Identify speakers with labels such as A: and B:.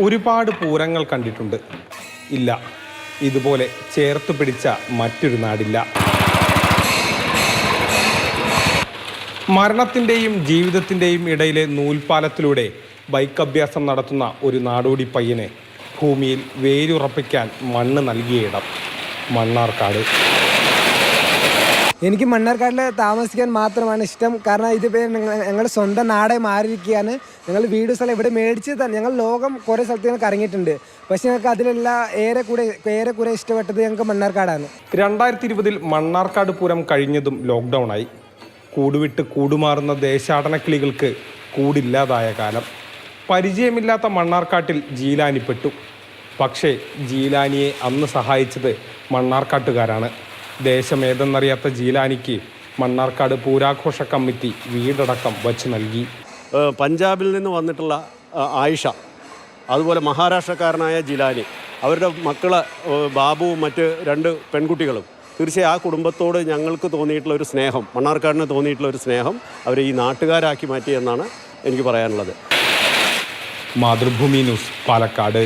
A: ഒരുപാട് പൂരങ്ങൾ കണ്ടിട്ടുണ്ട്. ഇല്ല, ഇതുപോലെ ചേർത്ത് പിടിച്ച മറ്റൊരു നാടില്ല. മരണത്തിൻ്റെയും ജീവിതത്തിൻ്റെയും ഇടയിലെ നൂൽപ്പാലത്തിലൂടെ ബൈക്ക് അഭ്യാസം നടത്തുന്ന ഒരു നാടോടി പയ്യന് ഭൂമിയിൽ വേരുറപ്പിക്കാൻ മണ്ണ് നൽകിയ ഇടം മണ്ണാർക്കാട്.
B: എനിക്ക് മണ്ണാർക്കാടിൽ താമസിക്കാൻ മാത്രമാണ് ഇഷ്ടം. കാരണം ഇതിപ്പോൾ ഞങ്ങൾ സ്വന്തം നാടെ മാറിയിരിക്കുകയാണ്. ഞങ്ങൾ വീട് സ്ഥലം ഇവിടെ മേടിച്ച് തന്നെ ഞങ്ങൾ ലോകം കുറേ സ്ഥലത്ത് ഞങ്ങൾക്ക് ഇറങ്ങിയിട്ടുണ്ട്. പക്ഷേ ഞങ്ങൾക്ക് അതിലെല്ലാം ഏറെക്കുറെ ഇഷ്ടപ്പെട്ടത് ഞങ്ങൾക്ക് മണ്ണാർക്കാടാണ്.
A: 2020 മണ്ണാർക്കാട് പൂരം കഴിഞ്ഞതും ലോക്ക്ഡൗൺ ആയി. കൂടുവിട്ട് കൂടുമാറുന്ന ദേശാടന കിളികൾക്ക് കൂടില്ലാതായ കാലം. പരിചയമില്ലാത്ത മണ്ണാർക്കാട്ടിൽ ജീലാനിപ്പെട്ടു. പക്ഷേ ജീലാനിയെ അന്ന് സഹായിച്ചത് മണ്ണാർക്കാട്ടുകാരാണ്. ദേശമേതെന്നറിയാത്ത ജീലാനിക്ക് മണ്ണാർക്കാട് പൂരാഘോഷ കമ്മിറ്റി വീടടക്കം വച്ച് നൽകി.
C: പഞ്ചാബിൽ നിന്ന് വന്നിട്ടുള്ള ആയിഷ, അതുപോലെ മഹാരാഷ്ട്രക്കാരനായ ജിലാനി, അവരുടെ മക്കളെ ബാബുവും മറ്റ് 2 പെൺകുട്ടികളും, തീർച്ചയായും ആ കുടുംബത്തോട് ഞങ്ങൾക്ക് തോന്നിയിട്ടുള്ള ഒരു സ്നേഹം, മണ്ണാർക്കാടിന് തോന്നിയിട്ടുള്ള ഒരു സ്നേഹം അവരെ ഈ നാട്ടുകാരാക്കി മാറ്റി എന്നാണ് എനിക്ക് പറയാനുള്ളത്.
A: മാതൃഭൂമി ന്യൂസ്, പാലക്കാട്.